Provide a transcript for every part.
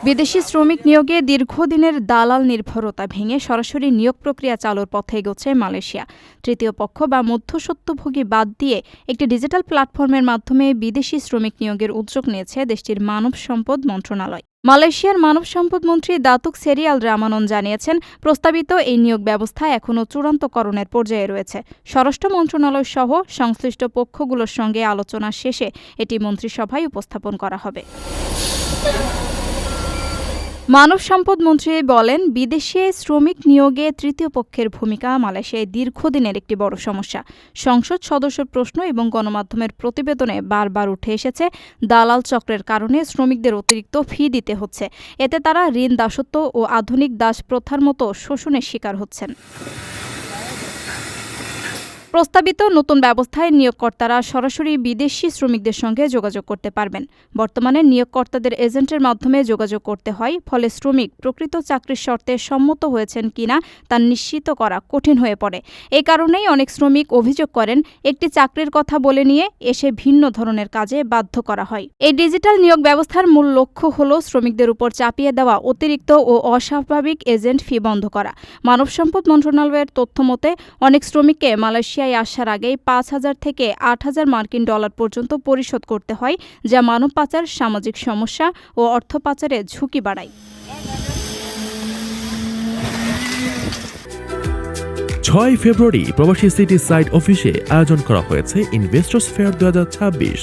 বিদেশি শ্রমিক নিয়োগে দীর্ঘদিনের দালাল নির্ভরতা ভেঙে সরাসরি নিয়োগ প্রক্রিয়া চালুর পথে এগোচ্ছে মালয়েশিয়া। তৃতীয় পক্ষ বা মধ্যস্বত্বভোগী বাদ দিয়ে একটি ডিজিটাল প্ল্যাটফর্মের মাধ্যমে বিদেশি শ্রমিক নিয়োগের উদ্যোগ নিয়েছে দেশটির মানব সম্পদ মন্ত্রণালয়। মালয়েশিয়ার মানব সম্পদ মন্ত্রী দাতুক সেরি আল রামানন জানিয়েছেন, প্রস্তাবিত এই নিয়োগ ব্যবস্থা এখনও চূড়ান্তকরণের পর্যায়ে রয়েছে। স্বরাষ্ট্র মন্ত্রণালয় সহ সংশ্লিষ্ট পক্ষগুলোর সঙ্গে আলোচনা শেষে এটি মন্ত্রিসভায় উপস্থাপন করা হবে। মানব সম্পদ মন্ত্রী বলেন, বিদেশে শ্রমিক নিয়োগে তৃতীয় পক্ষের ভূমিকা মালয়েশিয়ায় দীর্ঘদিনের একটি বড় সমস্যা। সংসদ সদস্যের প্রশ্ন এবং গণমাধ্যমের প্রতিবেদনে বারবার উঠে এসেছে, দালাল চক্রের কারণে শ্রমিকদের অতিরিক্ত ফি দিতে হচ্ছে। এতে তারা ঋণ দাসত্ব ও আধুনিক দাস প্রথার মতো শোষণের শিকার হচ্ছেন। প্রস্তাবিত নতুন ব্যবস্থায় নিয়োগকর্তারা সরাসরি বিদেশি শ্রমিকদের সঙ্গে যোগাযোগ করতে পারবেন। বর্তমানে নিয়োগকর্তাদের এজেন্টের মাধ্যমে যোগাযোগ করতে হয়, ফলে শ্রমিক প্রকৃত চাকরির শর্তে সম্মত হয়েছেন কিনা তা নিশ্চিত করা কঠিন হয়ে পড়ে। এই কারণেই অনেক শ্রমিক অভিযোগ করেন, একটি চাকরির কথা বলে নিয়ে এসে ভিন্ন ধরনের কাজে বাধ্য করা হয়। এই ডিজিটাল নিয়োগ ব্যবস্থার মূল লক্ষ্য হল শ্রমিকদের উপর চাপিয়ে দেওয়া অতিরিক্ত ও অস্বাভাবিক এজেন্ট ফি বন্ধ করা। মানব সম্পদ মন্ত্রণালয়ের তথ্য মতে অনেক শ্রমিককে মালয়েশিয়ায় আসার আগেই 5,000 থেকে 8,000 মার্কিন ডলার পর্যন্ত পরিশোধ করতে হয়, যা মানব পাচার, সামাজিক সমস্যা ও অর্থ পাচারের ঝুঁকি বাড়ায়। 6 ফেব্রুয়ারি প্রবাসী সিটি সাইট অফিসে আয়োজন করা হয়েছে ইনভেস্টর্স ফেয়ার 2026।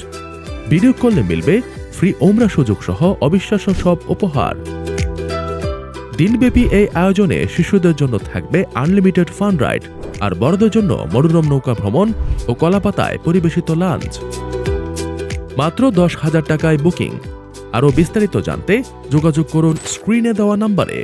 ভিডিও কলে মিলবে ফ্রি ওমরা সুযোগ সহ অবিশ্বাস্য সব উপহার। দিনব্যাপী এই আয়োজনে শিশুদের জন্য থাকবে আনলিমিটেড ফান রাইড, আর বড়দের জন্য মনোরম নৌকা ভ্রমণ ও কলাপাতায় পরিবেশিত লাঞ্চ। মাত্র 10,000 টাকায় বুকিং। আরও বিস্তারিত জানতে যোগাযোগ করুন স্ক্রিনে দেওয়া নম্বরে।